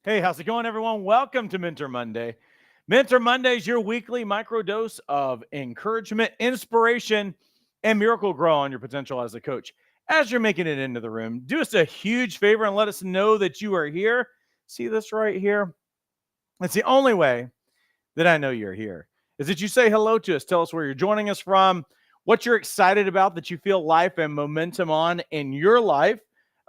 Hey, how's it going, everyone? Welcome to Mentor Monday. Mentor Monday is your weekly microdose of encouragement, inspiration, and miracle grow on your potential as a coach. As you're making it into the room, do us a huge favor and let us know that you are here. See this right here? It's the only way that I know you're here is that you say hello to us. Tell us where you're joining us from, what you're excited about that you feel life and momentum on in your life.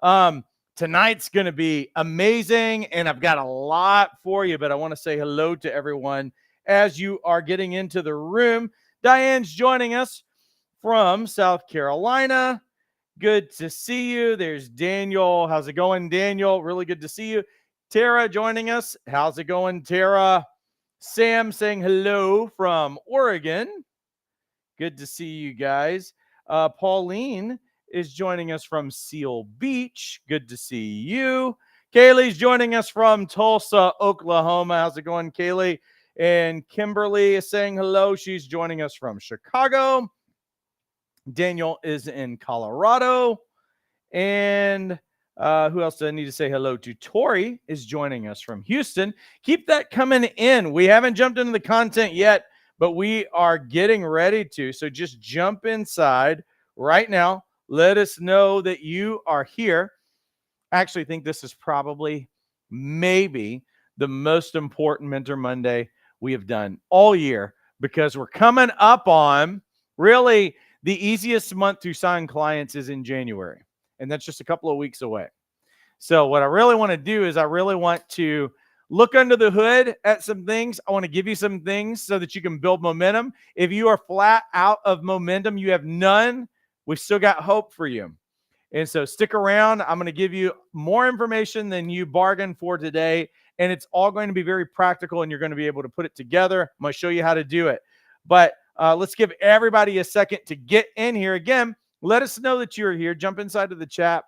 Um, Tonight's going to be amazing, and I've got a lot for you, but I want to say hello to everyone as you are getting into the room. Diane's joining us from South Carolina. Good to see you. There's Daniel. How's it going, Daniel? Really good to see you. Tara joining us. How's it going, Tara? Sam saying hello from Oregon. Good to see you guys. Pauline is joining us from Seal Beach. Good to see you. Kaylee's joining us from Tulsa, Oklahoma. How's it going, Kaylee? And Kimberly is saying hello. She's joining us from Chicago. Daniel is in Colorado. And who else do I need to say hello to? Tori is joining us from Houston. Keep that coming in. We haven't jumped into the content yet, but we are getting ready to. So just jump inside right now. Let us know that you are here. I actually think this is probably maybe the most important Mentor Monday we have done all year because we're coming up on really the easiest month to sign clients is in January. And that's just a couple of weeks away. So what I really want to do is I really want to look under the hood at some things. I want to give you some things so that you can build momentum. If you are flat out of momentum, you have none, we've still got hope for you. And so stick around. I'm going to give you more information than you bargained for today. And it's all going to be very practical and you're going to be able to put it together. I'm going to show you how to do it. But let's give everybody a second to get in here. Again, let us know that you're here. Jump inside of the chat.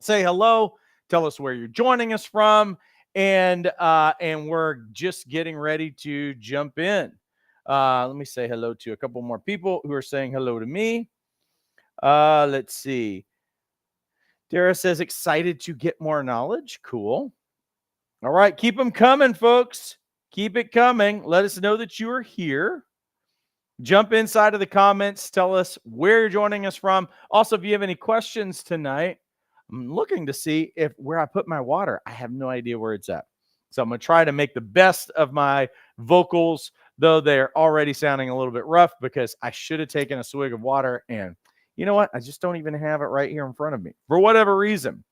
Say hello. Tell us where you're joining us from. And we're just getting ready to jump in. Let me say hello to a couple more people who are saying hello to me. Let's see. Dara says, excited to get more knowledge. Cool. All right. Keep them coming, folks. Keep it coming. Let us know that you are here. Jump inside of the comments. Tell us where you're joining us from. Also, if you have any questions tonight, I'm looking to see if where I put my water. I have no idea where it's at. So I'm going to try to make the best of my vocals, though they're already sounding a little bit rough because I should have taken a swig of water. And you know what? I just don't even have it right here in front of me for whatever reason.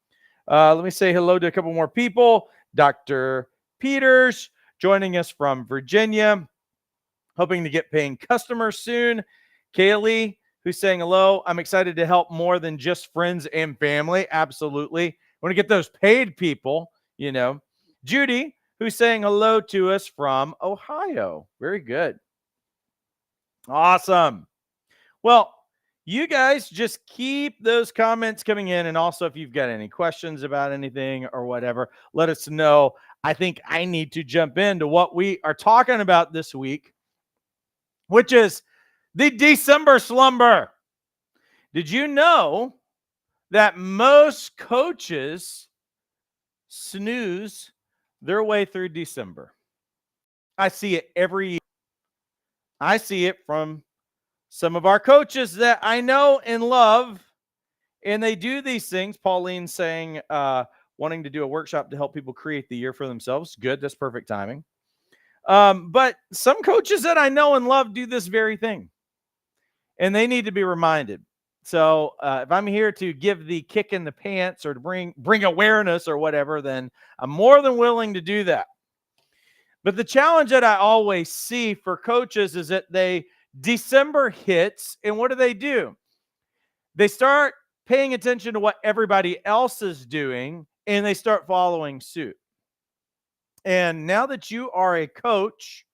Let me say hello to a couple more people. Dr. Peters joining us from Virginia. Hoping to get paying customers soon. Kaylee, who's saying hello. I'm excited to help more than just friends and family. Absolutely. I want to get those paid people, you know. Judy, who's saying hello to us from Ohio. Very good. Awesome. Well, you guys just keep those comments coming in. And also, if you've got any questions about anything or whatever, let us know. I think I need to jump into what we are talking about this week, which is the December slumber. Did you know that most coaches snooze their way through December? I see it every year. I see it from some of our coaches that I know and love, and they do these things. Pauline saying, wanting to do a workshop to help people create the year for themselves. Good. That's perfect timing. But some coaches that I know and love do this very thing, and they need to be reminded. So if I'm here to give the kick in the pants or to bring awareness or whatever, then I'm more than willing to do that. But the challenge that I always see for coaches is that December hits, and what do? They start paying attention to what everybody else is doing, and they start following suit. And now that you are a coach,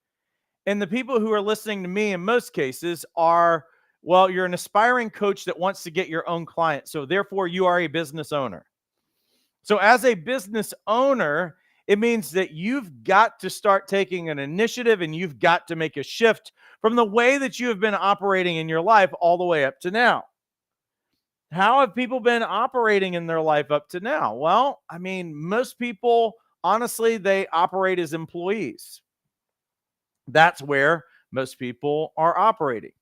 and the people who are listening to me in most cases are, well, you're an aspiring coach that wants to get your own clients. So therefore, you are a business owner. So as a business owner, it means that you've got to start taking an initiative and you've got to make a shift from the way that you have been operating in your life all the way up to now. How have people been operating in their life up to now? Well, I mean, most people honestly, they operate as employees. That's where most people are operating.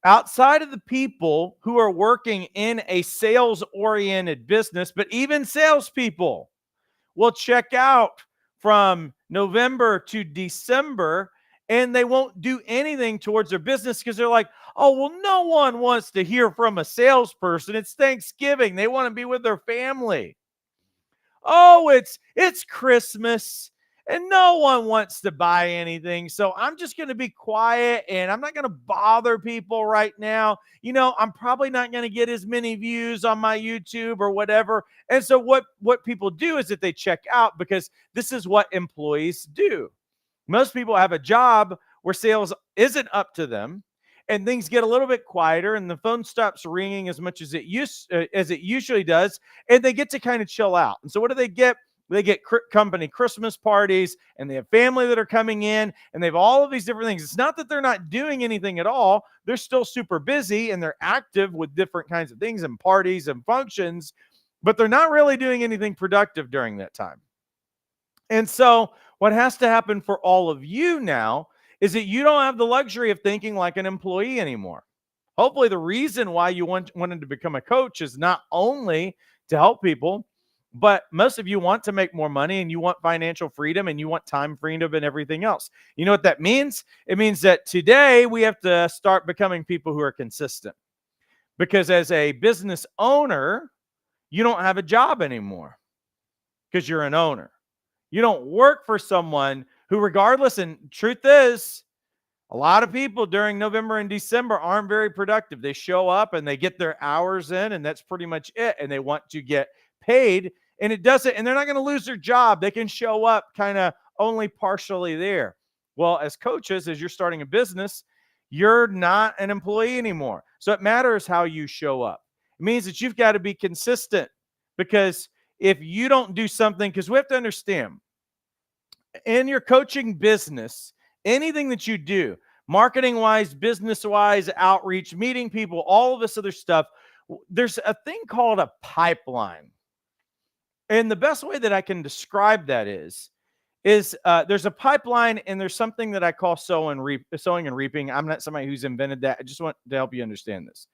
Outside of the people who are working in a sales-oriented business, but even salespeople will check out from November to December and they won't do anything towards their business because they're like, oh, well, no one wants to hear from a salesperson. It's Thanksgiving. They want to be with their family. Oh, it's Christmas and no one wants to buy anything. So I'm just going to be quiet and I'm not going to bother people right now. I'm probably not going to get as many views on my YouTube or whatever. And so what people do is that they check out because this is what employees do. Most people have a job where sales isn't up to them and things get a little bit quieter and the phone stops ringing as much as it usually does, and they get to kind of chill out. And so what do they get? They get company Christmas parties and they have family that are coming in and they have all of these different things. It's not that they're not doing anything at all. They're still super busy and they're active with different kinds of things and parties and functions, but they're not really doing anything productive during that time. And so what has to happen for all of you now is that you don't have the luxury of thinking like an employee anymore. Hopefully the reason why you wanted to become a coach is not only to help people, but most of you want to make more money and you want financial freedom and you want time freedom and everything else. You know what that means? It means that today we have to start becoming people who are consistent. Because as a business owner, you don't have a job anymore because you're an owner. You don't work for someone who, regardless, and truth is, a lot of people during November and December aren't very productive. They show up and they get their hours in, and that's pretty much it. And they want to get paid, and it doesn't, and they're not going to lose their job. They can show up kind of only partially there. Well, as coaches, as you're starting a business, you're not an employee anymore. So it matters how you show up. It means that you've got to be consistent, because if you don't do something, because we have to understand, in your coaching business, anything that you do, marketing wise, business wise, outreach, meeting people, all of this other stuff, there's a thing called a pipeline. And the best way that I can describe that is there's a pipeline and there's something that I call sowing and reaping. I'm not somebody who's invented that. I just want to help you understand this.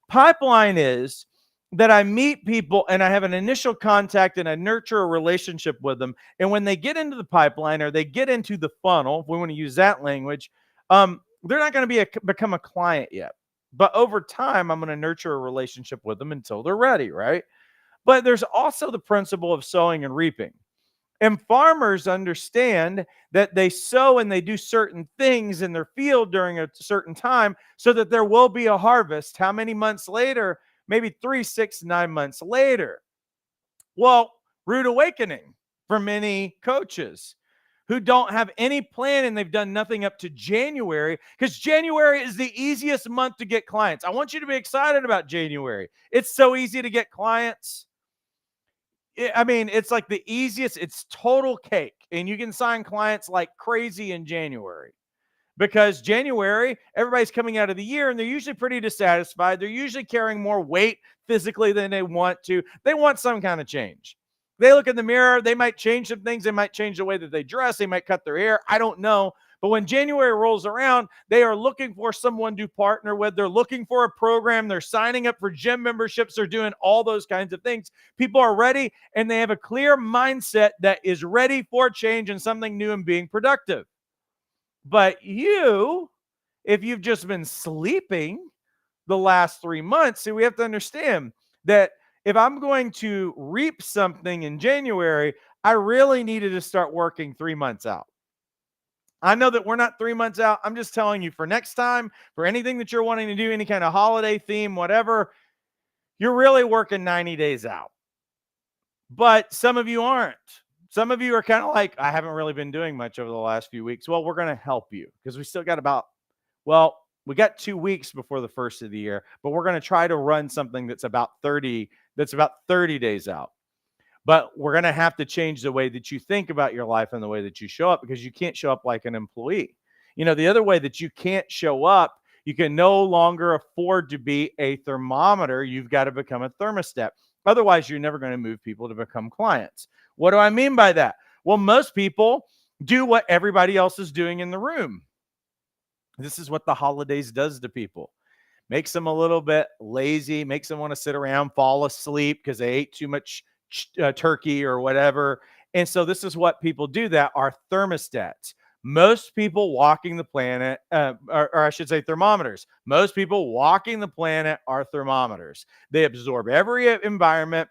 Pipeline is that I meet people and I have an initial contact and I nurture a relationship with them. And when they get into the pipeline or they get into the funnel, if we want to use that language, they're not going to become a client yet. But over time, I'm going to nurture a relationship with them until they're ready, right? But there's also the principle of sowing and reaping. And farmers understand that they sow and they do certain things in their field during a certain time so that there will be a harvest. How many months later? Maybe 3, 6, 9 months later. Well, rude awakening for many coaches who don't have any plan and they've done nothing up to January, because January is the easiest month to get clients. I want you to be excited about January. It's so easy to get clients. It's like the easiest. It's total cake. And you can sign clients like crazy in January. Because January, everybody's coming out of the year and they're usually pretty dissatisfied. They're usually carrying more weight physically than they want to. They want some kind of change. They look in the mirror. They might change some things. They might change the way that they dress. They might cut their hair. I don't know. But when January rolls around, they are looking for someone to partner with. They're looking for a program. They're signing up for gym memberships. They're doing all those kinds of things. People are ready and they have a clear mindset that is ready for change and something new and being productive. But you, if you've just been sleeping the last 3 months, see, we have to understand that if I'm going to reap something in January, I really needed to start working 3 months out. I know that we're not 3 months out. I'm just telling you, for next time, for anything that you're wanting to do, any kind of holiday theme, whatever, you're really working 90 days out. But some of you aren't. Some of you are kind of like, I haven't really been doing much over the last few weeks. Well, we're going to help you because we still got we got 2 weeks before the first of the year, but we're going to try to run something that's about 30 days out. But we're going to have to change the way that you think about your life and the way that you show up, because you can't show up like an employee. The other way that you can't show up, you can no longer afford to be a thermometer. You've got to become a thermostat. Otherwise, you're never going to move people to become clients. What do I mean by that? Well, most people do what everybody else is doing in the room. This is what the holidays does to people. Makes them a little bit lazy, makes them want to sit around, fall asleep because they ate too much turkey or whatever. And so this is what people do that are thermostats. Most people walking the planet, or I should say thermometers. Most people walking the planet are thermometers. They absorb every environment.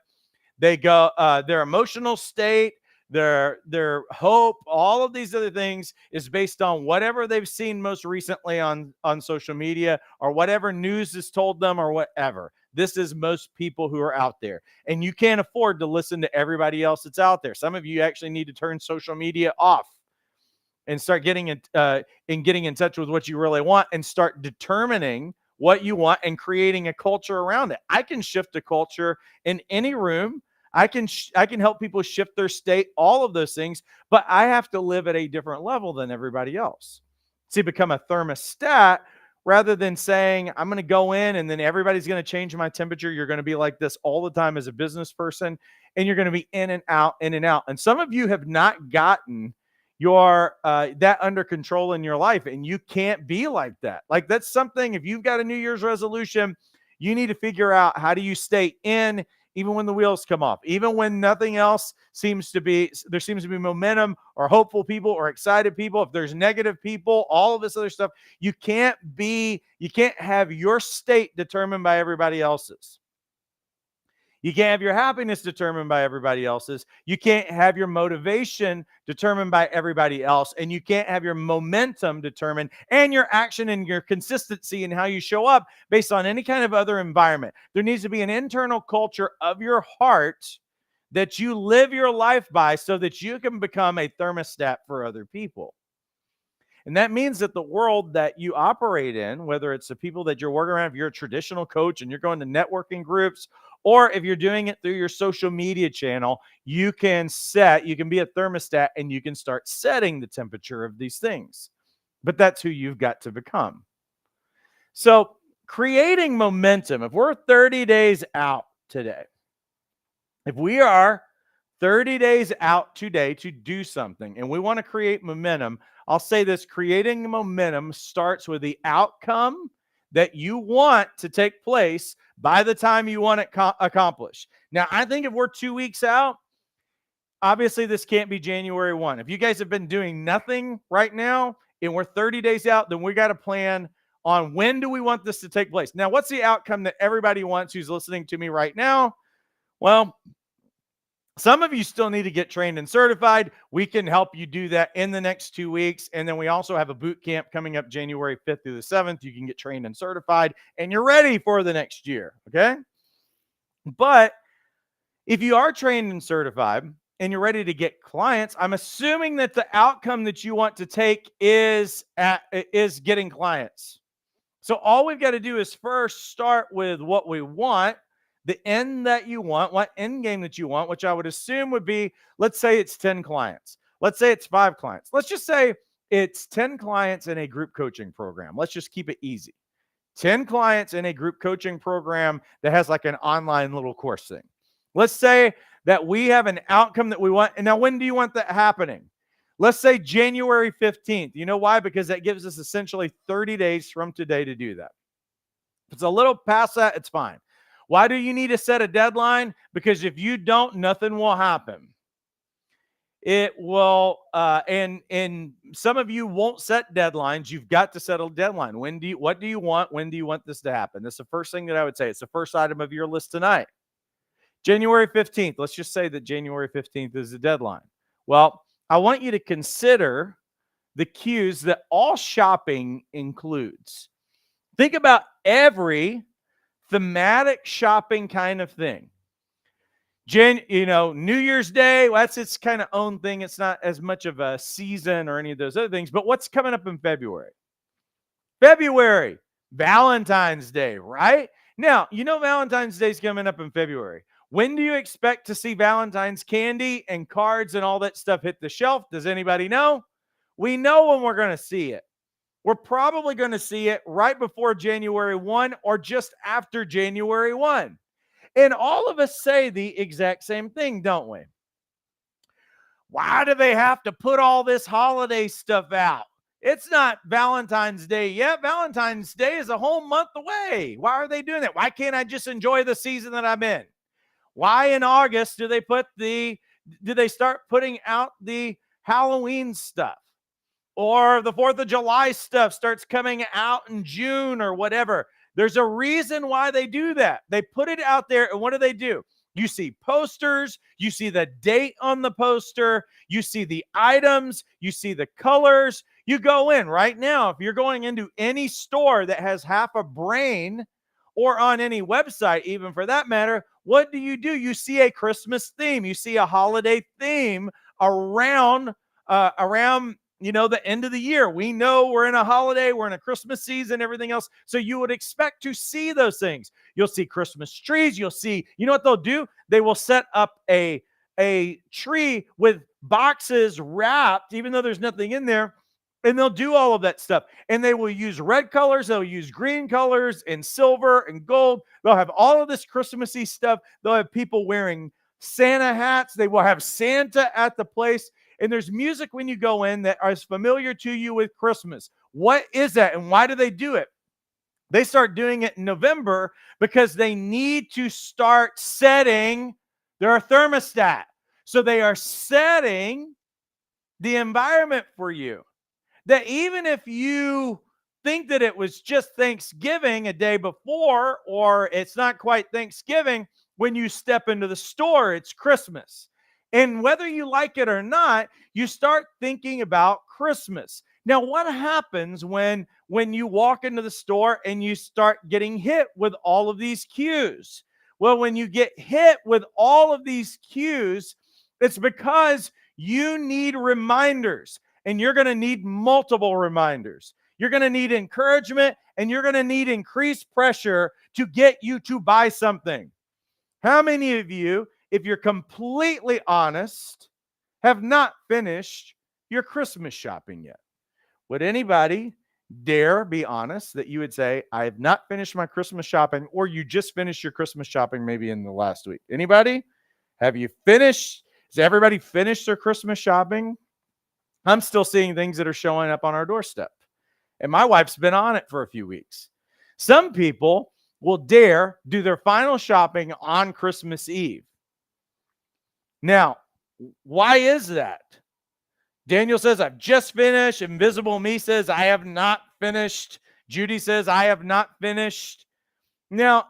They go their emotional state, their hope, all of these other things is based on whatever they've seen most recently on social media or whatever news is told them or whatever. This is most people who are out there, and you can't afford to listen to everybody else that's out there. Some of you actually need to turn social media off and start getting in touch with what you really want and start determining what you want and creating a culture around it. I can shift a culture in any room. I can help people shift their state, all of those things, but I have to live at a different level than everybody else. See, become a thermostat rather than saying, I'm going to go in and then everybody's going to change my temperature. You're going to be like this all the time as a business person, and you're going to be in and out, in and out. And some of you have not gotten your that under control in your life, and you can't be like that. Like, that's something, if you've got a New Year's resolution, you need to figure out, how do you stay in even when the wheels come off, even when nothing else seems to be momentum or hopeful people or excited people. If there's negative people, all of this other stuff, you can't have your state determined by everybody else's. You can't have your happiness determined by everybody else's. You can't have your motivation determined by everybody else. And you can't have your momentum determined and your action and your consistency and how you show up based on any kind of other environment. There needs to be an internal culture of your heart that you live your life by so that you can become a thermostat for other people. And that means that the world that you operate in, whether it's the people that you're working around, if you're a traditional coach and you're going to networking groups, or if you're doing it through your social media channel, you can be a thermostat and you can start setting the temperature of these things. But that's who you've got to become. So creating momentum, if we're 30 days out today, if we are 30 days out today to do something and we want to create momentum, I'll say this: creating momentum starts with the outcome that you want to take place by the time you want it accomplished. Now, I think if we're 2 weeks out, obviously this can't be January 1. If you guys have been doing nothing right now and we're 30 days out, then we got to plan on when do we want this to take place. Now, what's the outcome that everybody wants who's listening to me right now? Well, some of you still need to get trained and certified. We can help you do that in the next 2 weeks. And then we also have a boot camp coming up January 5th through the 7th. You can get trained and certified and you're ready for the next year. Okay. But if you are trained and certified and you're ready to get clients, I'm assuming that the outcome that you want to take is getting clients. So all we've got to do is first start with what we want, the end that you want, what end game that you want, which I would assume would be, let's say it's 10 clients. Let's say it's 5 clients. Let's just say it's 10 clients in a group coaching program. Let's just keep it easy. 10 clients in a group coaching program that has like an online little course thing. Let's say that we have an outcome that we want. And now, when do you want that happening? Let's say January 15th. You know why? Because that gives us essentially 30 days from today to do that. If it's a little past that, it's fine. Why do you need to set a deadline? Because if you don't, nothing will happen. It will, and some of you won't set deadlines. You've got to set a deadline. What do you want? When do you want this to happen? That's the first thing that I would say. It's the first item of your list tonight. January 15th. Let's just say that January 15th is the deadline. Well, I want you to consider the cues that all shopping includes. Think about every thematic shopping kind of thing. New Year's Day, well, that's its kind of own thing. It's not as much of a season or any of those other things. But what's coming up in February? Valentine's Day, right? Now, Valentine's Day is coming up in February. When do you expect to see Valentine's candy and cards and all that stuff hit the shelf? Does anybody know? We know when we're going to see it. We're probably going to see it right before January 1 or just after January 1. And all of us say the exact same thing, don't we? Why do they have to put all this holiday stuff out? It's not Valentine's Day yet. Valentine's Day is a whole month away. Why are they doing that? Why can't I just enjoy the season that I'm in? Why in August do they start putting out the Halloween stuff? Or the 4th of July stuff starts coming out in June or whatever. There's a reason why they do that. They put it out there, and what do? You see posters, you see the date on the poster, you see the items, you see the colors. You go in right now, if you're going into any store that has half a brain, or on any website, even for that matter, what do? You see a Christmas theme, you see a holiday theme around the end of the year. We know we're in a holiday, we're in a Christmas season, everything else. So you would expect to see those things. You'll see Christmas trees. You'll see, what they'll do? They will set up a tree with boxes wrapped, even though there's nothing in there. And they'll do all of that stuff. And they will use red colors. They'll use green colors and silver and gold. They'll have all of this Christmassy stuff. They'll have people wearing Santa hats. They will have Santa at the place. And there's music when you go in that is familiar to you with Christmas. What is that? And why do they do it? They start doing it in November because they need to start setting their thermostat. So they are setting the environment for you. That even if you think that it was just Thanksgiving a day before, or it's not quite Thanksgiving, when you step into the store, it's Christmas. And whether you like it or not, you start thinking about Christmas. Now, what happens when you walk into the store and you start getting hit with all of these cues? Well, when you get hit with all of these cues, it's because you need reminders, and you're going to need multiple reminders. You're going to need encouragement, and you're going to need increased pressure to get you to buy something. How many of you, if you're completely honest, have not finished your Christmas shopping yet? Would anybody dare be honest that you would say, I have not finished my Christmas shopping, or you just finished your Christmas shopping maybe in the last week? Anybody? Have you finished? Has everybody finished their Christmas shopping? I'm still seeing things that are showing up on our doorstep. And my wife's been on it for a few weeks. Some people will dare do their final shopping on Christmas Eve. Now, why is that? Daniel says, I've just finished. Invisible Me says, I have not finished. Judy says, I have not finished. Now,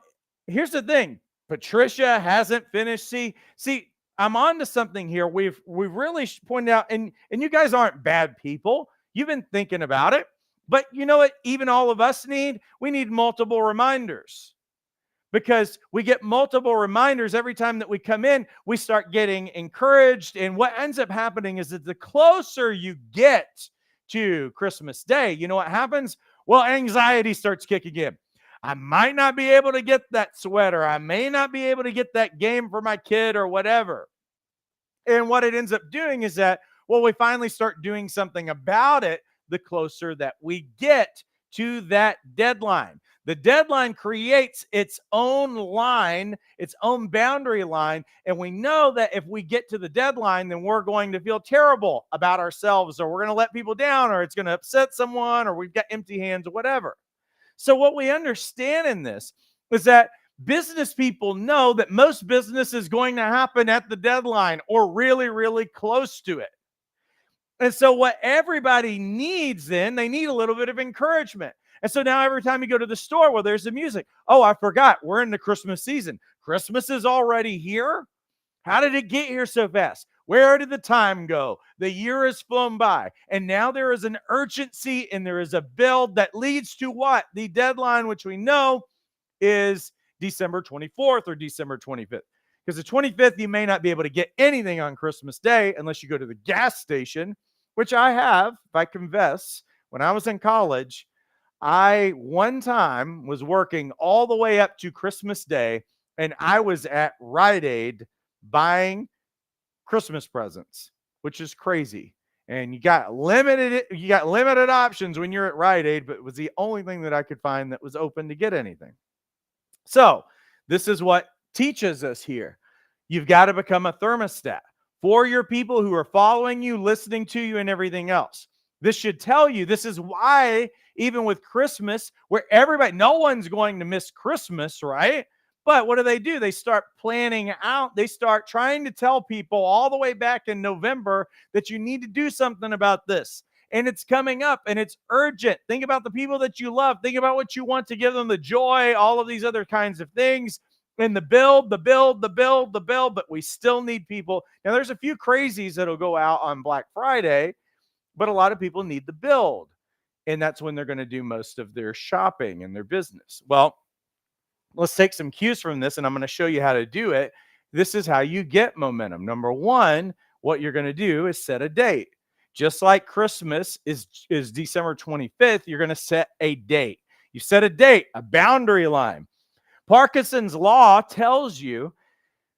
here's the thing. Patricia hasn't finished. See, I'm on to something here. We've really pointed out, and you guys aren't bad people. You've been thinking about it. But you know what? Even all of us we need multiple reminders. Because we get multiple reminders every time that we come in, we start getting encouraged. And what ends up happening is that the closer you get to Christmas Day, you know what happens? Well, anxiety starts kicking in. I might not be able to get that sweater. I may not be able to get that game for my kid or whatever. And what it ends up doing is that, we finally start doing something about it the closer that we get to that deadline. The deadline creates its own line, its own boundary line. And we know that if we get to the deadline, then we're going to feel terrible about ourselves, or we're going to let people down, or it's going to upset someone, or we've got empty hands or whatever. So what we understand in this is that business people know that most business is going to happen at the deadline or really, really close to it. And so what everybody needs then, they need a little bit of encouragement. And so now every time you go to the store, there's the music. Oh, I forgot. We're in the Christmas season. Christmas is already here. How did it get here so fast? Where did the time go? The year has flown by. And now there is an urgency, and there is a build that leads to what? The deadline, which we know is December 24th or December 25th. Because the 25th, you may not be able to get anything on Christmas Day unless you go to the gas station, which I have, if I confess. When I was in college, I one time was working all the way up to Christmas Day, and I was at Rite Aid buying Christmas presents, which is crazy. And you got limited options when you're at Rite Aid, but it was the only thing that I could find that was open to get anything. So this is what teaches us here. You've got to become a thermostat. for your people who are following you, listening to you, and everything else. This should tell you, this is why, even with Christmas, where no one's going to miss Christmas, right? But what do? They start planning out. They start trying to tell people all the way back in November that you need to do something about this. And it's coming up and it's urgent. Think about the people that you love. Think about what you want to give them, the joy, all of these other kinds of things. And the build, but we still need people. Now, there's a few crazies that'll go out on Black Friday, but a lot of people need the build. And that's when they're going to do most of their shopping and their business. Well, let's take some cues from this, and I'm going to show you how to do it. This is how you get momentum. Number one, what you're going to do is set a date. Just like Christmas is December 25th, you're going to set a date. You set a date, a boundary line. Parkinson's law tells you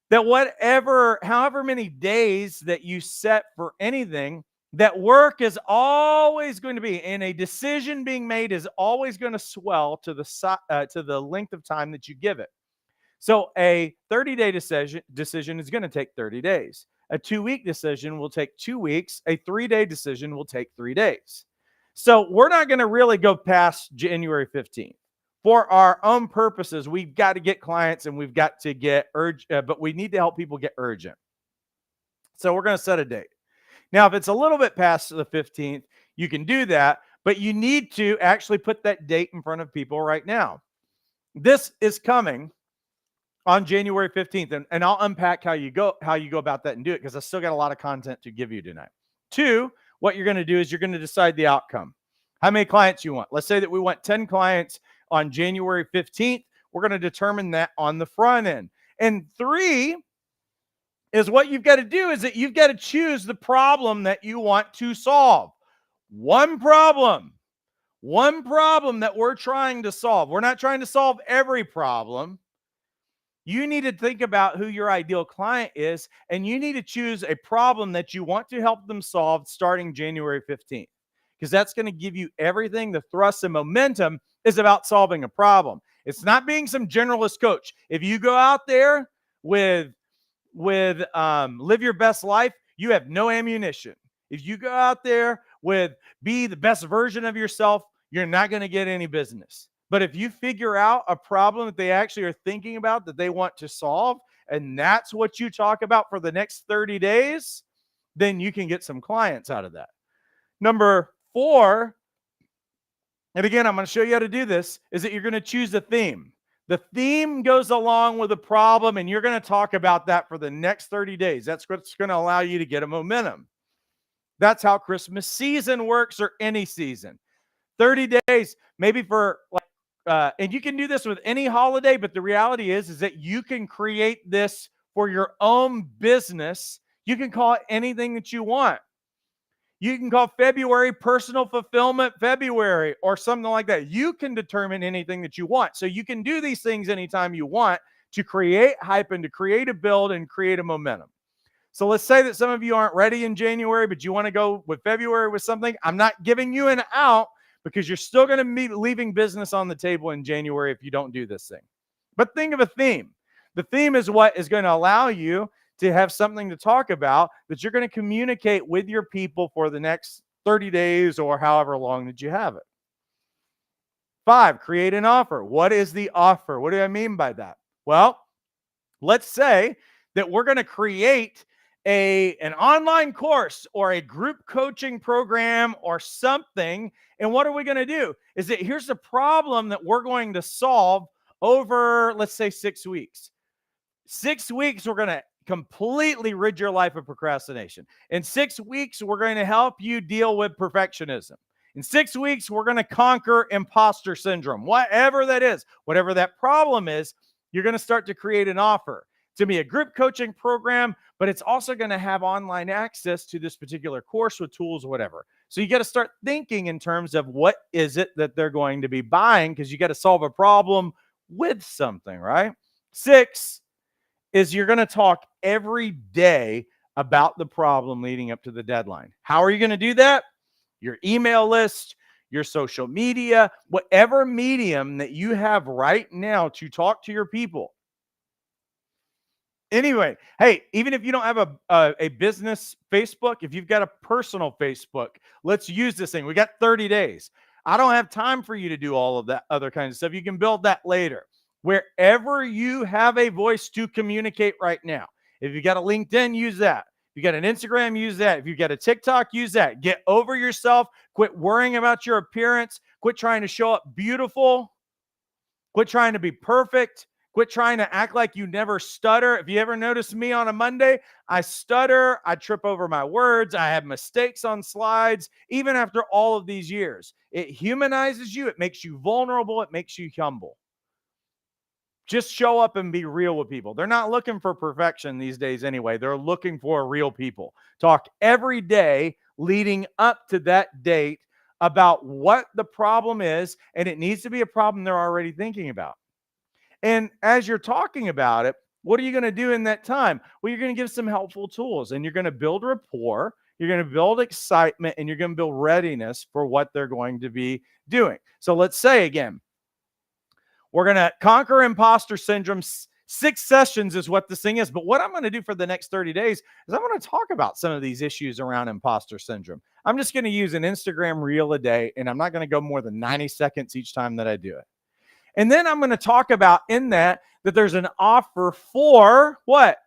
that however many days that you set for anything, that work is always going to be, and a decision being made is always going to swell to the length of time that you give it. So a 30-day decision is going to take 30 days. A 2-week decision will take 2 weeks. A 3-day decision will take 3 days. So we're not going to really go past January 15th. For our own purposes, we've got to get clients and we've got to get urgent, but we need to help people get urgent. So we're going to set a date. Now, if it's a little bit past the 15th, you can do that, but you need to actually put that date in front of people right now. This is coming on January 15th, and I'll unpack how you go about that and do it, because I still got a lot of content to give you tonight. 2, what you're going to do is you're going to decide the outcome. How many clients you want? Let's say that we want 10 clients on January 15th. We're going to determine that on the front end. And 3 is what you've got to do is that you've got to choose the problem that you want to solve. One problem that we're trying to solve. We're not trying to solve every problem. You need to think about who your ideal client is, and you need to choose a problem that you want to help them solve starting January 15th, because that's going to give you everything. The thrust and momentum is about solving a problem. It's not being some generalist coach. If you go out there with live your best life, you have no ammunition. If you go out there with be the best version of yourself, you're not going to get any business. But if you figure out a problem that they actually are thinking about that they want to solve, and that's what you talk about for the next 30 days, then you can get some clients out of that. Number 4, and again, I'm going to show you how to do this, is that you're going to choose a theme. The theme goes along with the problem, and you're going to talk about that for the next 30 days. That's what's going to allow you to get a momentum. That's how Christmas season works, or any season. 30 days, maybe for and you can do this with any holiday, but the reality is that you can create this for your own business. You can call it anything that you want. You can call February Personal Fulfillment February or something like that. You can determine anything that you want. So you can do these things anytime you want to create hype and to create a build and create a momentum. So let's say that some of you aren't ready in January, but you want to go with February with something. I'm not giving you an out, because you're still going to be leaving business on the table in January if you don't do this thing. But think of a theme. The theme is what is going to allow you to have something to talk about that you're going to communicate with your people for the next 30 days or however long that you have it. 5, create an offer. What is the offer? What do I mean by that? Well, let's say that we're going to create an online course or a group coaching program or something. And what are we going to do? Is that here's the problem that we're going to solve over, let's say, 6 weeks. 6 weeks, we're going to completely rid your life of procrastination. In 6 weeks, we're going to help you deal with perfectionism. In 6 weeks, we're going to conquer imposter syndrome. Whatever that is, whatever that problem is, you're going to start to create an offer. It's going to be a group coaching program, but it's also going to have online access to this particular course with tools, whatever. So you got to start thinking in terms of what is it that they're going to be buying, because you got to solve a problem with something, right? 6 is you're going to talk every day about the problem leading up to the deadline. How are you going to do that? Your email list, your social media, whatever medium that you have right now to talk to your people. Anyway, hey, even if you don't have a business Facebook, if you've got a personal Facebook, let's use this thing. We got 30 days. I don't have time for you to do all of that other kind of stuff. You can build that later. Wherever you have a voice to communicate right now. If you got a LinkedIn, use that. If you got an Instagram, use that. If you got a TikTok, use that. Get over yourself. Quit worrying about your appearance. Quit trying to show up beautiful. Quit trying to be perfect. Quit trying to act like you never stutter. If you ever notice me on a Monday, I stutter. I trip over my words. I have mistakes on slides, even after all of these years. It humanizes you. It makes you vulnerable. It makes you humble. Just show up and be real with people. They're not looking for perfection these days anyway. They're looking for real people. Talk every day leading up to that date about what the problem is, and it needs to be a problem they're already thinking about. And as you're talking about it, what are you going to do in that time? Well, you're going to give some helpful tools, and you're going to build rapport, you're going to build excitement, and you're going to build readiness for what they're going to be doing. So let's say again, we're going to conquer imposter syndrome. 6 sessions is what this thing is. But what I'm going to do for the next 30 days is I'm going to talk about some of these issues around imposter syndrome. I'm just going to use an Instagram reel a day, and I'm not going to go more than 90 seconds each time that I do it. And then I'm going to talk about in that there's an offer for what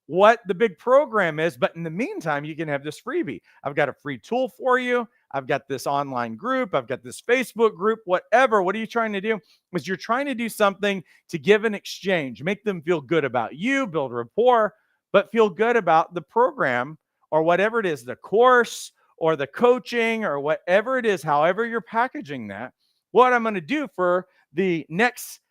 the big program is. But in the meantime, you can have this freebie. I've got a free tool for you. I've got this online group. I've got this Facebook group, whatever. What are you trying to do? Is you're trying to do something to give an exchange, make them feel good about you, build rapport, but feel good about the program or whatever it is, the course or the coaching or whatever it is, however you're packaging that. What I'm going to do for the next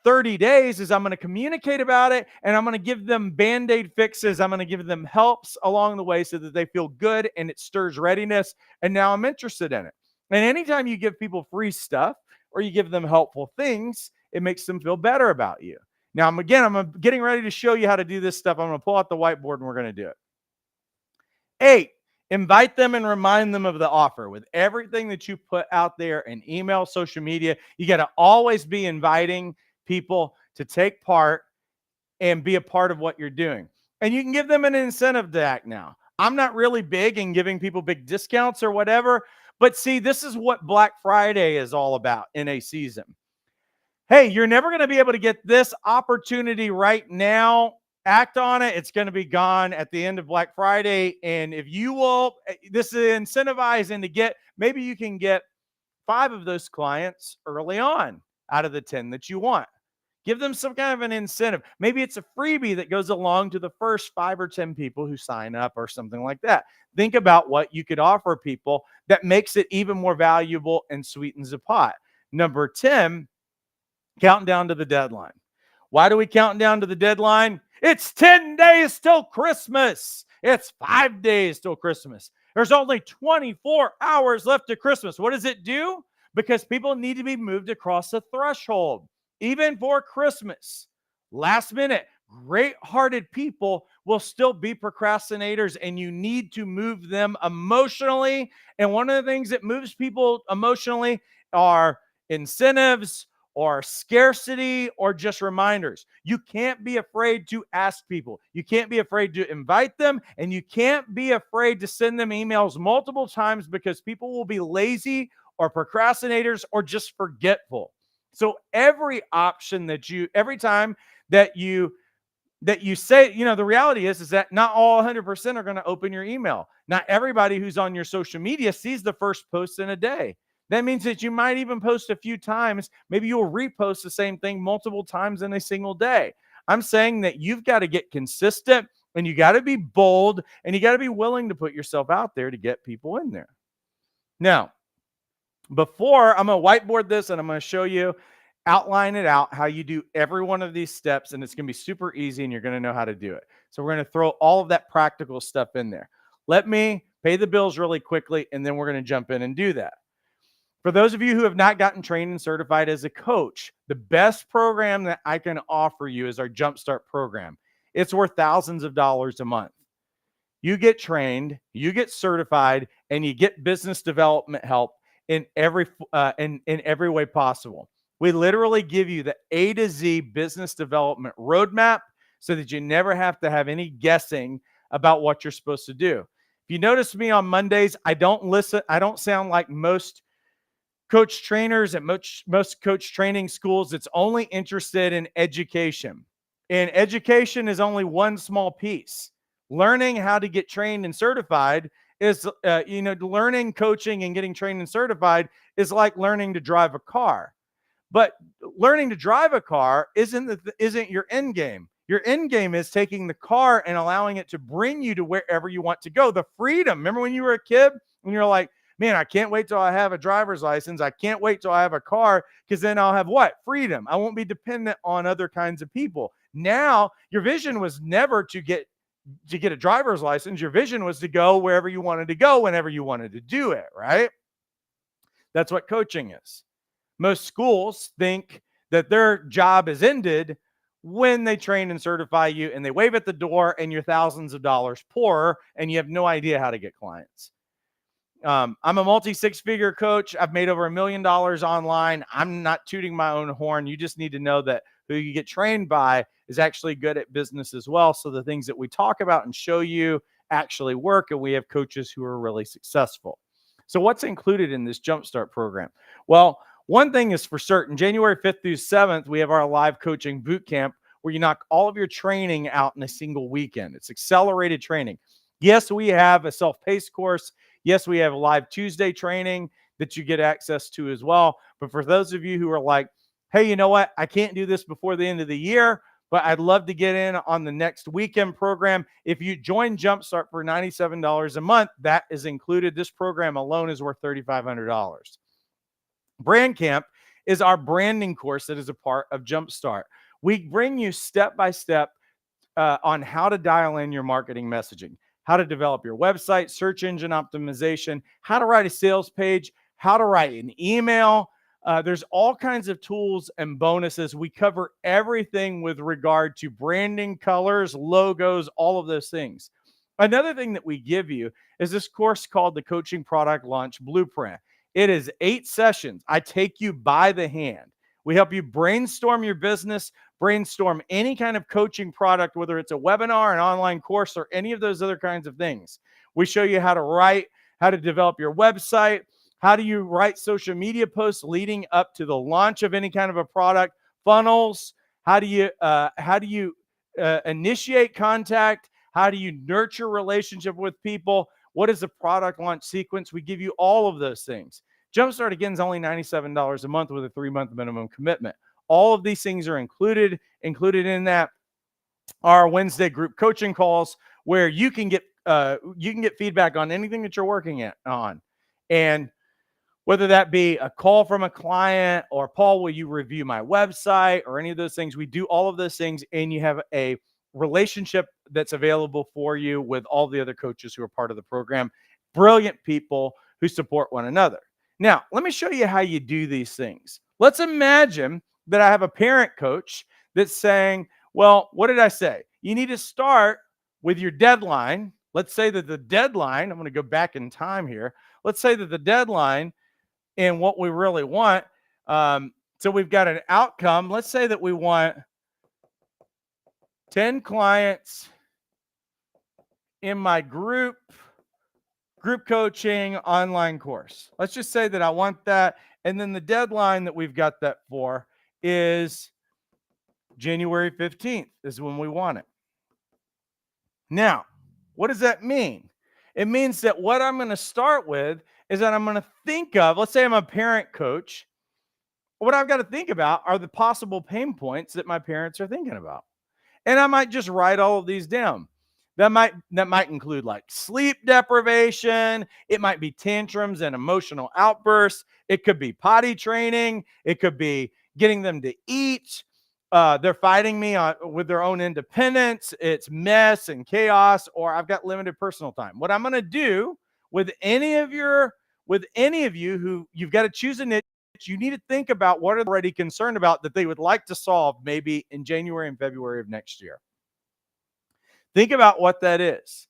30 days is I'm going to communicate about it, and I'm going to give them Band-Aid fixes. I'm going to give them helps along the way so that they feel good and it stirs readiness. And now I'm interested in it. And anytime you give people free stuff or you give them helpful things, it makes them feel better about you. Now, I'm getting ready to show you how to do this stuff. I'm going to pull out the whiteboard and we're going to do it. 8, invite them and remind them of the offer. With everything that you put out there in email, social media, you got to always be inviting people to take part and be a part of what you're doing. And you can give them an incentive to act now. I'm not really big in giving people big discounts or whatever, but see, this is what Black Friday is all about in a season. Hey, you're never going to be able to get this opportunity right now. Act on it. It's going to be gone at the end of Black Friday. And if you will, this is incentivizing to get, maybe you can get 5 of those clients early on out of the 10 that you want. Give them some kind of an incentive. Maybe it's a freebie that goes along to the first 5 or 10 people who sign up or something like that. Think about what you could offer people that makes it even more valuable and sweetens the pot. Number 10, count down to the deadline. Why do we count down to the deadline? It's 10 days till Christmas. It's 5 days till Christmas. There's only 24 hours left to Christmas. What does it do? Because people need to be moved across the threshold, even for Christmas. Last minute, great-hearted people will still be procrastinators, and you need to move them emotionally. And one of the things that moves people emotionally are incentives or scarcity or just reminders. You can't be afraid to ask people. You can't be afraid to invite them, and you can't be afraid to send them emails multiple times because people will be lazy or procrastinators or just forgetful. So every time that you say, the reality is that not all 100% are going to open your email. Not everybody who's on your social media sees the first post in a day. That means that you might even post a few times. Maybe you'll repost the same thing multiple times in a single day. I'm saying that you've got to get consistent, and you got to be bold, and you got to be willing to put yourself out there to get people in there. Now, before I'm going to whiteboard this and I'm going to show you, outline it out, how you do every one of these steps, and it's going to be super easy and you're going to know how to do it. So we're going to throw all of that practical stuff in there. Let me pay the bills really quickly, and then we're going to jump in and do that. For those of you who have not gotten trained and certified as a coach, the best program that I can offer you is our Jumpstart program. It's worth thousands of dollars a month. You get trained, you get certified, and you get business development help in every way possible. We literally give you the A to Z business development roadmap so that you never have to have any guessing about what you're supposed to do. If you notice me on Mondays, I don't sound like most coach trainers at most coach training schools that's only interested in education. And education is only one small piece. Learning how to get trained and certified is, learning, coaching, and getting trained and certified is like learning to drive a car. But learning to drive a car isn't your end game. Your end game is taking the car and allowing it to bring you to wherever you want to go. The freedom. Remember when you were a kid and you're like, man, I can't wait till I have a driver's license. I can't wait till I have a car, because then I'll have what? Freedom. I won't be dependent on other kinds of people. Now, your vision was never to get a driver's license. Your vision was to go wherever you wanted to go, whenever you wanted to do it, right? That's what coaching is. Most schools think that their job is ended when they train and certify you and they wave at the door and you're thousands of dollars poorer and you have no idea how to get clients. I'm a multi-six-figure coach. I've made over $1 million online. I'm not tooting my own horn. You just need to know that who you get trained by is actually good at business as well. So the things that we talk about and show you actually work, and we have coaches who are really successful. So what's included in this Jumpstart program? Well, one thing is for certain. January 5th through 7th, we have our live coaching bootcamp where you knock all of your training out in a single weekend. It's accelerated training. Yes, we have a self-paced course. Yes, we have a live Tuesday training that you get access to as well. But for those of you who are like, hey, you know what? I can't do this before the end of the year, but I'd love to get in on the next weekend program. If you join Jumpstart for $97 a month, that is included. This program alone is worth $3,500. Brand Camp is our branding course that is a part of Jumpstart. We bring you step-by-step on how to dial in your marketing messaging, how to develop your website, search engine optimization, how to write a sales page, how to write an email. There's all kinds of tools and bonuses. We cover everything with regard to branding, colors, logos, all of those things. Another thing that we give you is this course called the Coaching Product Launch Blueprint. It is 8 sessions. I take you by the hand. We help you brainstorm your business, brainstorm any kind of coaching product, whether it's a webinar, an online course, or any of those other kinds of things. We show you how to write, how to develop your website, how do you write social media posts leading up to the launch of any kind of a product, funnels, how do you initiate contact, how do you nurture relationship with people, what is the product launch sequence? We give you all of those things. Jumpstart, again, is only $97 a month with a 3-month minimum commitment. All of these things are included. Included in that are Wednesday group coaching calls where you can get feedback on anything that you're working on. And whether that be a call from a client or, Paul, will you review my website, or any of those things, we do all of those things, and you have a relationship that's available for you with all the other coaches who are part of the program. Brilliant people who support one another. Now, let me show you how you do these things. Let's imagine that I have a parent coach that's saying, well, what did I say? You need to start with your deadline. Let's say that the deadline, I'm going to go back in time here. Let's say that the deadline and what we really want, so we've got an outcome. Let's say that we want 10 clients in my group coaching online course. Let's just say that I want that. And then the deadline that we've got that for is January 15th is when we want it. Now, what does that mean? It means that what I'm going to start with is that I'm going to think of, let's say I'm a parent coach. What I've got to think about are the possible pain points that my parents are thinking about. And I might just write all of these down. That might include like sleep deprivation. It might be tantrums and emotional outbursts. It could be potty training. It could be getting them to eat. They're fighting me with their own independence. It's mess and chaos, or I've got limited personal time. What I'm going to do with any of you who you've got to choose a niche, you need to think about what are they already concerned about that they would like to solve maybe in January and February of next year. Think about what that is,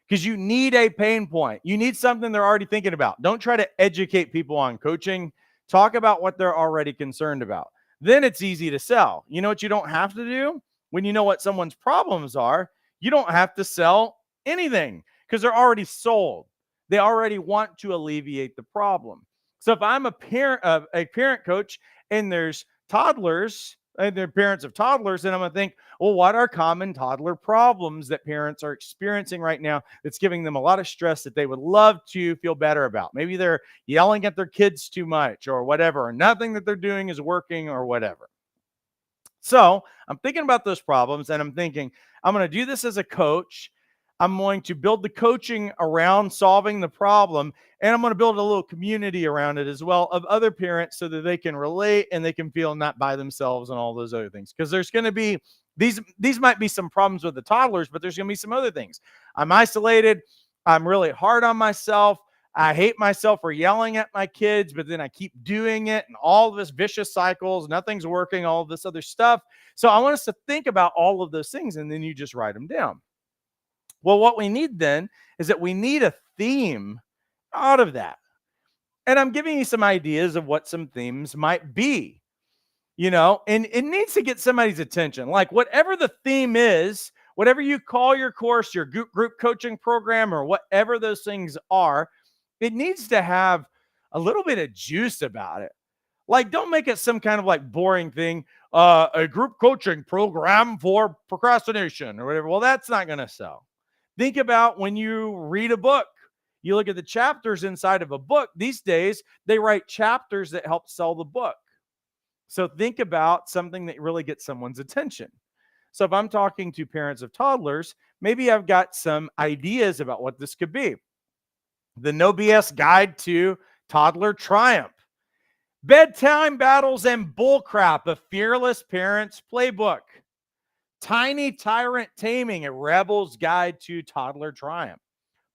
because you need a pain point. You need something they're already thinking about. Don't try to educate people on coaching. Talk about what they're already concerned about. Then it's easy to sell. You know what you don't have to do? When you know what someone's problems are, you don't have to sell anything because they're already sold. They already want to alleviate the problem. So if I'm a parent coach, and there's toddlers and they're parents of toddlers, then I'm going to think, well, what are common toddler problems that parents are experiencing right now that's giving them a lot of stress that they would love to feel better about? Maybe they're yelling at their kids too much or whatever, or nothing that they're doing is working or whatever. So I'm thinking about those problems, and I'm thinking, I'm going to do this as a coach. I'm going to build the coaching around solving the problem, and I'm going to build a little community around it as well of other parents so that they can relate and they can feel not by themselves and all those other things. Because there's going to be these might be some problems with the toddlers, but there's going to be some other things. I'm isolated. I'm really hard on myself. I hate myself for yelling at my kids, but then I keep doing it, and all of this vicious cycles, nothing's working, all of this other stuff. So I want us to think about all of those things, and then you just write them down. Well, what we need then is that we need a theme out of that. And I'm giving you some ideas of what some themes might be, and it needs to get somebody's attention. Like whatever the theme is, whatever you call your course, your group coaching program, or whatever those things are, it needs to have a little bit of juice about it. Like, don't make it some kind of like boring thing, a group coaching program for procrastination or whatever. Well, that's not going to sell. Think about when you read a book. You look at the chapters inside of a book. These days, they write chapters that help sell the book. So think about something that really gets someone's attention. So if I'm talking to parents of toddlers, maybe I've got some ideas about what this could be. The No BS Guide to Toddler Triumph. Bedtime Battles and Bullcrap, a Fearless Parent's Playbook. Tiny Tyrant Taming, a Rebel's Guide to Toddler Triumph.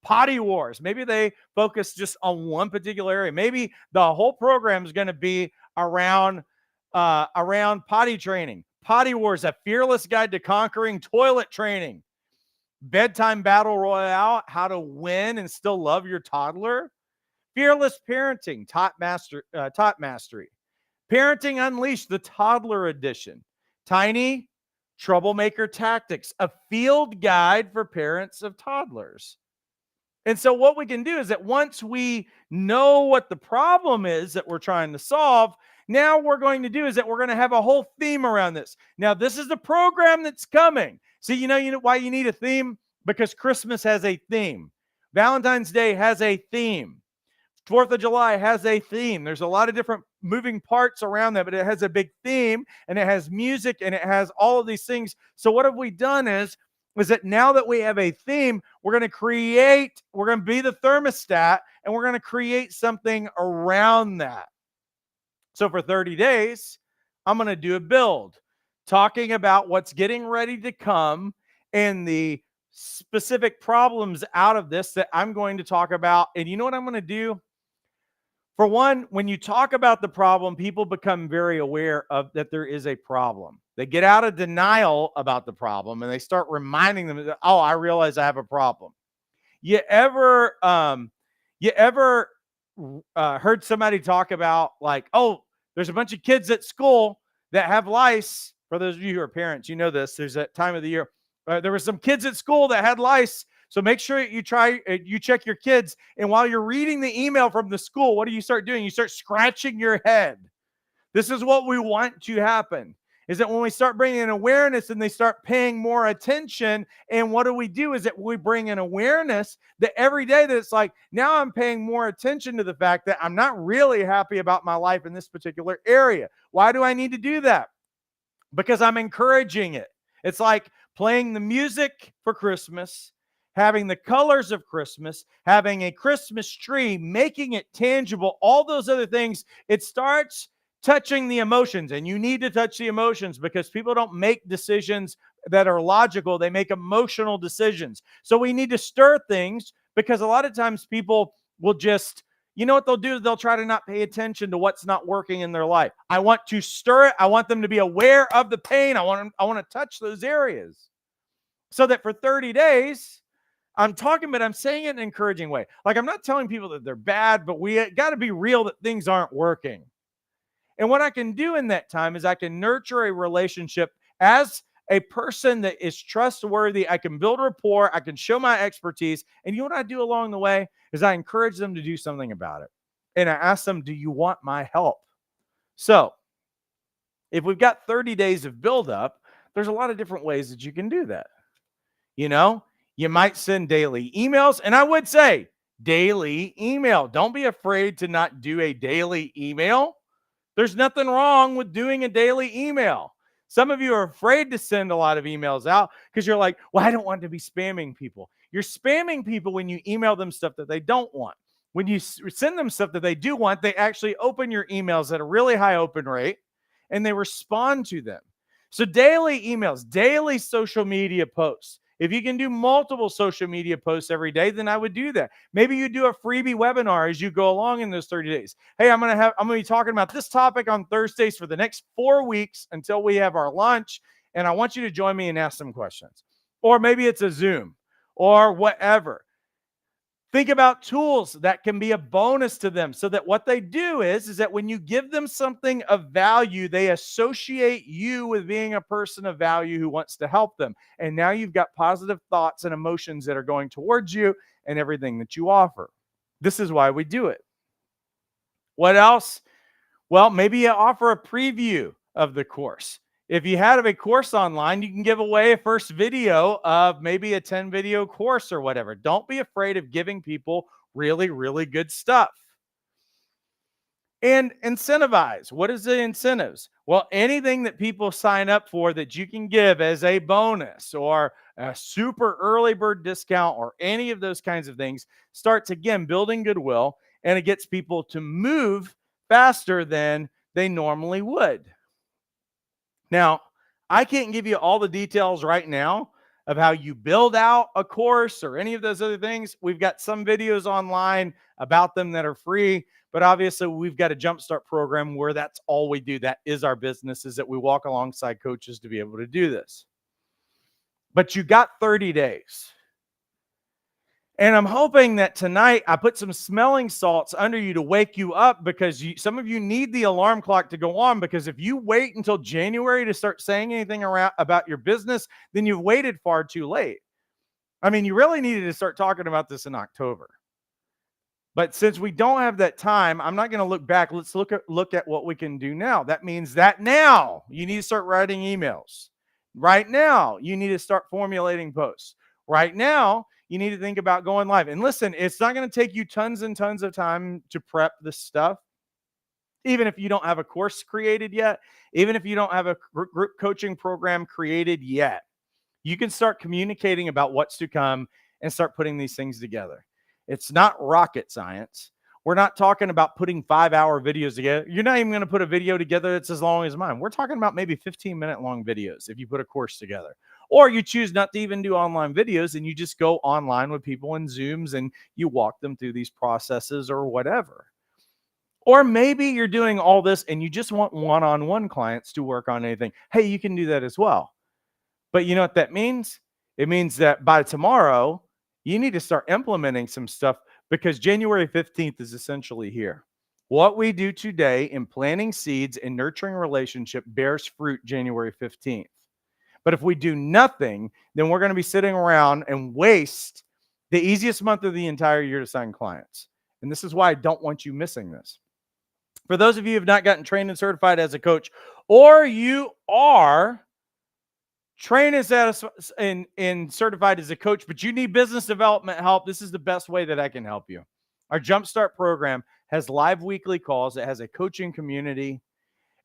Potty Wars. Maybe they focus just on one particular area. Maybe the whole program is going to be around potty training. Potty Wars, a Fearless Guide to Conquering Toilet Training. Bedtime Battle Royale, how to win and still love your toddler. Fearless Parenting, Tot Mastery. Parenting Unleashed, the Toddler Edition. Tiny Troublemaker Tactics, a field guide for parents of toddlers. And so what we can do is that once we know what the problem is that we're trying to solve, now we're going to do is that we're going to have a whole theme around this. Now, this is the program that's coming. See, you know why you need a theme? Because Christmas has a theme. Valentine's Day has a theme. 4th of July has a theme. There's a lot of different moving parts around that, but it has a big theme, and it has music, and it has all of these things. So what have we done is that now that we have a theme, we're going to be the thermostat, and we're going to create something around that. So for 30 days, I'm going to do a build talking about what's getting ready to come and the specific problems out of this that I'm going to talk about. And you know what I'm going to do? For one, when you talk about the problem, people become very aware of that there is a problem. They get out of denial about the problem, and they start reminding them that, oh, I realize I have a problem. You ever heard somebody talk about like, oh, there's a bunch of kids at school that have lice. For those of you who are parents, you know this. There's that time of the year. There were some kids at school that had lice. So make sure you check your kids. And while you're reading the email from the school, what do you start doing? You start scratching your head. This is what we want to happen, is that when we start bringing in awareness and they start paying more attention, and what do is that we bring in awareness that every day that it's like, now I'm paying more attention to the fact that I'm not really happy about my life in this particular area. Why do I need to do that? Because I'm encouraging it. It's like playing the music for Christmas, having the colors of Christmas, having a Christmas tree, making it tangible, all those other things. It starts touching the emotions, and you need to touch the emotions because people don't make decisions that are logical. They make emotional decisions. So we need to stir things, because a lot of times people will just, you know what they'll do? They'll try to not pay attention to what's not working in their life. I want to stir it. I want them to be aware of the pain. I want to touch those areas so that for 30 days, I'm talking, but I'm saying it in an encouraging way. Like, I'm not telling people that they're bad, but we got to be real that things aren't working. And what I can do in that time is I can nurture a relationship as a person that is trustworthy. I can build rapport. I can show my expertise. And you know what I do along the way is I encourage them to do something about it. And I ask them, do you want my help? So if we've got 30 days of buildup, there's a lot of different ways that you can do that. You know, you might send daily emails. And I would say daily email. Don't be afraid to not do a daily email. There's nothing wrong with doing a daily email. Some of you are afraid to send a lot of emails out because you're like, well, I don't want to be spamming people. You're spamming people when you email them stuff that they don't want. When you send them stuff that they do want, they actually open your emails at a really high open rate and they respond to them. So daily emails, daily social media posts. If you can do multiple social media posts every day, then I would do that. Maybe you do a freebie webinar as you go along in those 30 days. Hey, I'm going to be talking about this topic on Thursdays for the next 4 weeks until we have our lunch. And I want you to join me and ask some questions. Or maybe it's a Zoom or whatever. Think about tools that can be a bonus to them so that what they do is that when you give them something of value, they associate you with being a person of value who wants to help them. And now you've got positive thoughts and emotions that are going towards you and everything that you offer. This is why we do it. What else? Well, maybe you offer a preview of the course. If you have a course online, you can give away a first video of maybe a 10 video course or whatever. Don't be afraid of giving people really, really good stuff. And incentivize. What is the incentives? Well, anything that people sign up for that you can give as a bonus or a super early bird discount or any of those kinds of things starts, again, building goodwill, and it gets people to move faster than they normally would. Now, I can't give you all the details right now of how you build out a course or any of those other things. We've got some videos online about them that are free, but obviously we've got a jumpstart program where that's all we do. That is our business, is that we walk alongside coaches to be able to do this. But you got 30 days. And I'm hoping that tonight I put some smelling salts under you to wake you up, because some of you need the alarm clock to go on, because if you wait until January to start saying anything about your business, then you've waited far too late. I mean, you really needed to start talking about this in October. But since we don't have that time, I'm not going to look back. Let's look at what we can do now. That means that now you need to start writing emails. Right now, you need to start formulating posts. Right now, you need to think about going live. And listen, it's not going to take you tons and tons of time to prep this stuff. Even if you don't have a course created yet, even if you don't have a group coaching program created yet, you can start communicating about what's to come and start putting these things together. It's not rocket science. We're not talking about putting 5-hour videos together. You're not even going to put a video together that's as long as mine. We're talking about maybe 15-minute long videos if you put a course together. Or you choose not to even do online videos and you just go online with people in Zooms and you walk them through these processes or whatever. Or maybe you're doing all this and you just want one-on-one clients to work on anything. Hey, you can do that as well. But you know what that means? It means that by tomorrow, you need to start implementing some stuff, because January 15th is essentially here. What we do today in planting seeds and nurturing relationship bears fruit January 15th. But if we do nothing, then we're going to be sitting around and waste the easiest month of the entire year to sign clients. And this is why I don't want you missing this. For those of you who have not gotten trained and certified as a coach, or you are trained as and certified as a coach, but you need business development help, this is the best way that I can help you. Our Jumpstart program has live weekly calls. It has a coaching community.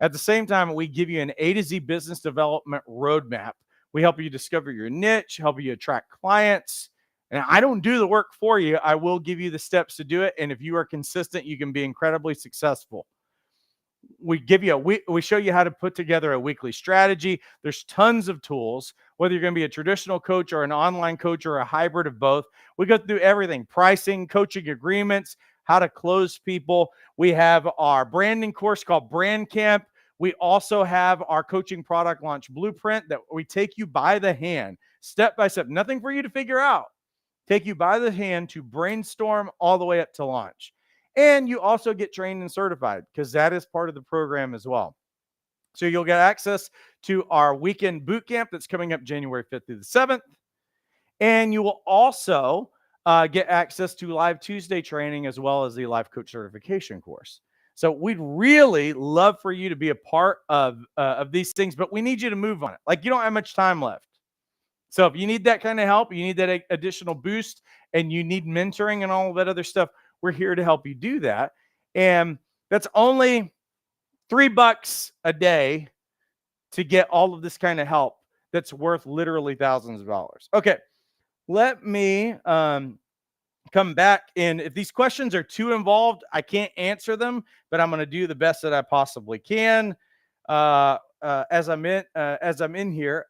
At the same time, we give you an A to Z business development roadmap. We help you discover your niche, help you attract clients. And I don't do the work for you. I will give you the steps to do it. And if you are consistent, you can be incredibly successful. We show you how to put together a weekly strategy. There's tons of tools, whether you're going to be a traditional coach or an online coach or a hybrid of both. We go through everything: pricing, coaching agreements, how to close people. We have our branding course called Bootcamp. We also have our coaching product launch blueprint that we take you by the hand, step by step, nothing for you to figure out. Take you by the hand to brainstorm all the way up to launch. And you also get trained and certified, because that is part of the program as well. So you'll get access to our weekend boot camp that's coming up January 5th through the 7th. And you will also get access to live Tuesday training as well as the life coach certification course. So we'd really love for you to be a part of these things, but we need you to move on it. Like, you don't have much time left. So if you need that kind of help, you need that additional boost, and you need mentoring and all of that other stuff, we're here to help you do that. And that's only $3 a day to get all of this kind of help that's worth literally thousands of dollars. Okay, let me come back. And if these questions are too involved, I can't answer them, but I'm going to do the best that I possibly can as I'm in here.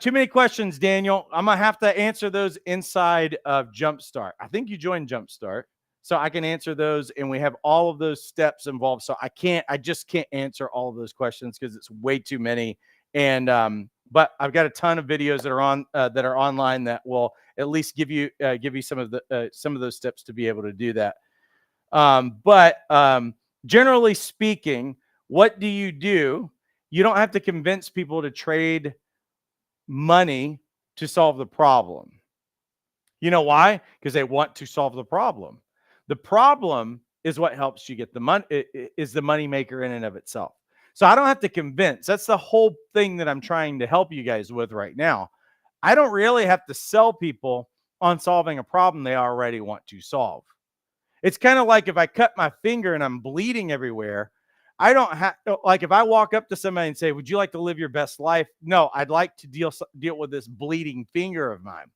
Too many questions, Daniel. I'm gonna have to answer those inside of Jumpstart. I think you joined Jumpstart, so I can answer those, and we have all of those steps involved. So I just can't answer all of those questions because it's way too many. And but I've got a ton of videos that are online that will at least give you some of those steps to be able to do that. But generally speaking, what do? You don't have to convince people to trade money to solve the problem. You know why? Because they want to solve the problem. The problem is what helps you get the money, is the money maker in and of itself. So I don't have to convince. That's the whole thing that I'm trying to help you guys with right now. I don't really have to sell people on solving a problem they already want to solve. It's kind of like if I cut my finger and I'm bleeding everywhere, I don't have, like, if I walk up to somebody and say, "Would you like to live your best life?" No, I'd like to deal with this bleeding finger of mine.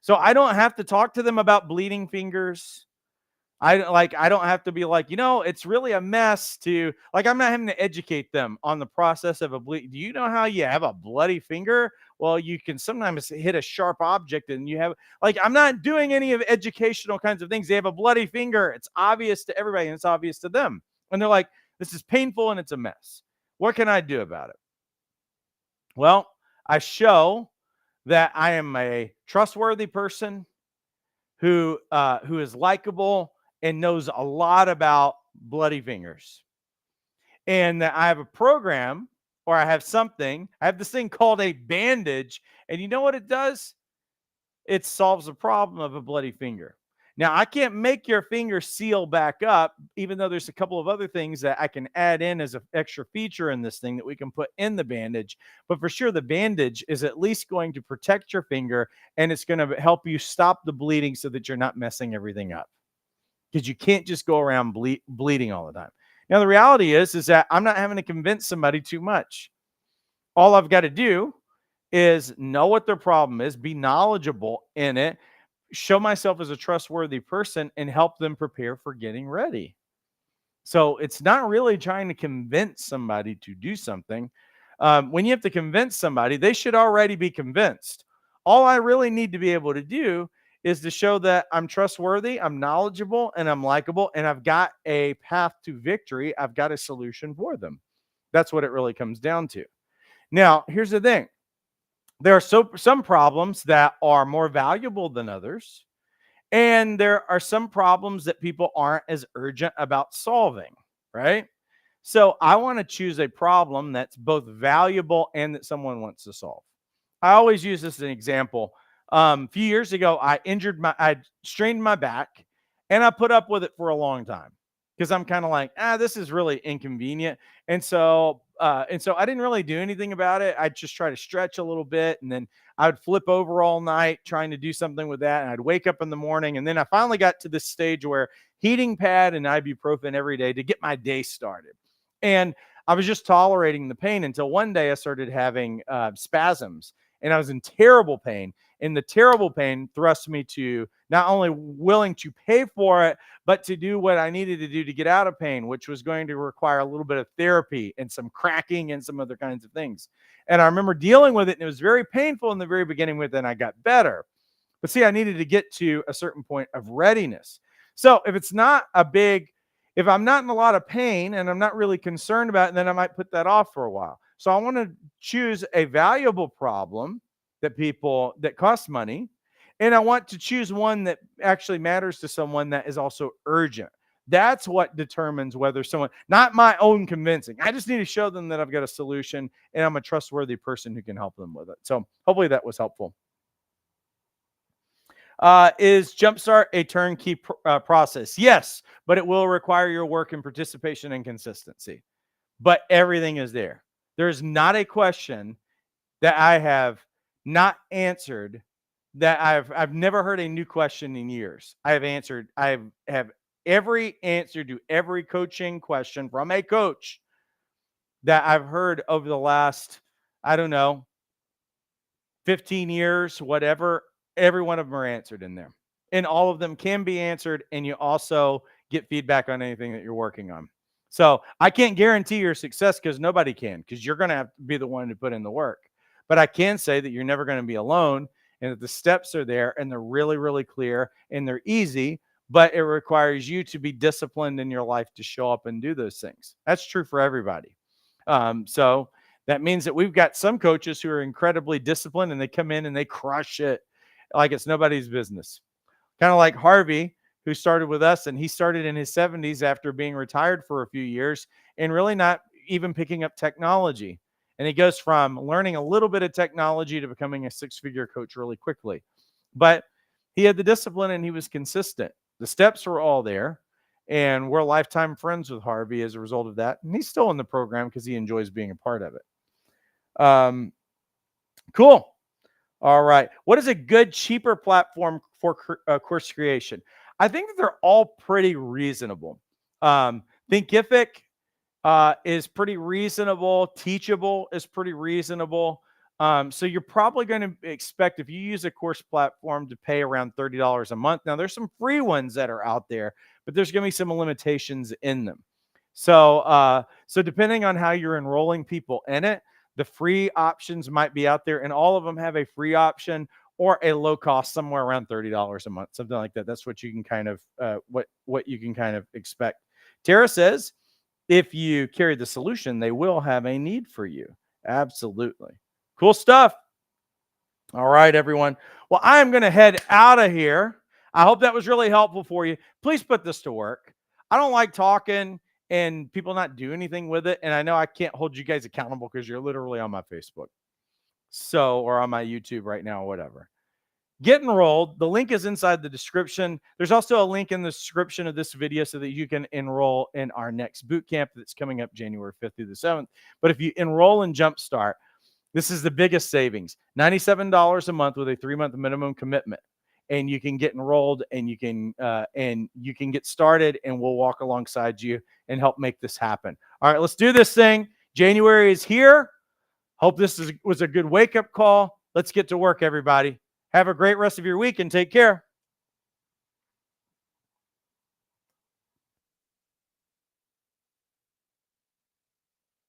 So I don't have to talk to them about bleeding fingers. I don't have to be like, it's really a mess to, like, I'm not having to educate them on the process of a bleed. Do you know how you have a bloody finger? Well, you can sometimes hit a sharp object and you have, like, I'm not doing any of educational kinds of things. They have a bloody finger. It's obvious to everybody and it's obvious to them. And they're like, this is painful and it's a mess. What can I do about it? Well, I show that I am a trustworthy person who is likable and knows a lot about bloody fingers. And that I have a program, or I have this thing called a bandage. And you know what it does? It solves the problem of a bloody finger. Now, I can't make your finger seal back up, even though there's a couple of other things that I can add in as an extra feature in this thing that we can put in the bandage. But for sure, the bandage is at least going to protect your finger, and it's going to help you stop the bleeding so that you're not messing everything up. Because you can't just go around bleeding all the time. Now, the reality is that I'm not having to convince somebody too much. All I've got to do is know what their problem is, be knowledgeable in it, show myself as a trustworthy person, and help them prepare for getting ready. So it's not really trying to convince somebody to do something. When you have to convince somebody, they should already be convinced. All I really need to be able to do is to show that I'm trustworthy, I'm knowledgeable, and I'm likable, and I've got a path to victory. I've got a solution for them. That's what it really comes down to. Now, here's the thing. There are some problems that are more valuable than others, and there are some problems that people aren't as urgent about solving, right? So I want to choose a problem that's both valuable and that someone wants to solve. I always use this as an example. A few years ago, I strained my back, and I put up with it for a long time because I'm kind of like, this is really inconvenient. And so I didn't really do anything about it. I'd just try to stretch a little bit, and then I would flip over all night trying to do something with that. And I'd wake up in the morning, and then I finally got to this stage where heating pad and ibuprofen every day to get my day started. And I was just tolerating the pain until one day I started having spasms, and I was in terrible pain. And the terrible pain thrust me to not only willing to pay for it, but to do what I needed to do to get out of pain, which was going to require a little bit of therapy and some cracking and some other kinds of things. And I remember dealing with it, and it was very painful in the very beginning with it, and I got better. But see, I needed to get to a certain point of readiness. So if I'm not in a lot of pain and I'm not really concerned about it, then I might put that off for a while. So I want to choose a valuable problem that costs money, And I want to choose one that actually matters to someone that is also urgent. That's what determines whether someone, not my own convincing. I just need to show them that I've got a solution and I'm a trustworthy person who can help them with it. So hopefully that was helpful. Is Jumpstart a turnkey process? Yes, but it will require your work and participation and consistency. But everything is there. There's not a question that I have not answered that I've never heard a new question in years. I have every answer to every coaching question from a coach that I've heard over the last, I don't know, 15 years, whatever. Every one of them are answered in there. And all of them can be answered. And you also get feedback on anything that you're working on. So I can't guarantee your success because nobody can, because you're going to have to be the one to put in the work. But I can say that you're never going to be alone and that the steps are there and they're really, really clear and they're easy, but it requires you to be disciplined in your life to show up and do those things. That's true for everybody. So that means that we've got some coaches who are incredibly disciplined and they come in and they crush it like it's nobody's business. Kind of like Harvey, who started with us, and he started in his 70s after being retired for a few years and really not even picking up technology. And he goes from learning a little bit of technology to becoming a six-figure coach really quickly. But he had the discipline and he was consistent. The steps were all there. And we're lifetime friends with Harvey as a result of that. And he's still in the program because he enjoys being a part of it. Cool. All right. What is a good, cheaper platform for course creation? I think that they're all pretty reasonable. Thinkific is pretty reasonable. Teachable is pretty reasonable. So you're probably going to expect, if you use a course platform, to pay around $30 a month. Now, there's some free ones that are out there, but there's going to be some limitations in them. So depending on how you're enrolling people in it, the free options might be out there, and all of them have a free option or a low cost somewhere around $30 a month, something like that. That's what you can kind of what you can kind of expect. Tara says, if you carry the solution, they will have a need for you. Absolutely. Cool stuff. All right, everyone. Well, I am going to head out of here. I hope that was really helpful for you. Please put this to work. I don't like talking and people not do anything with it. And I know I can't hold you guys accountable because you're literally on my Facebook. Or on my YouTube right now, or whatever. Get enrolled. The link is inside the description. There's also a link in the description of this video so that you can enroll in our next boot camp that's coming up January 5th through the 7th. But if you enroll in Jumpstart, this is the biggest savings. $97 a month with a 3-month minimum commitment. And you can get enrolled and you can get started, and we'll walk alongside you and help make this happen. All right, let's do this thing. January is here. Hope this was a good wake-up call. Let's get to work, everybody. Have a great rest of your week and take care.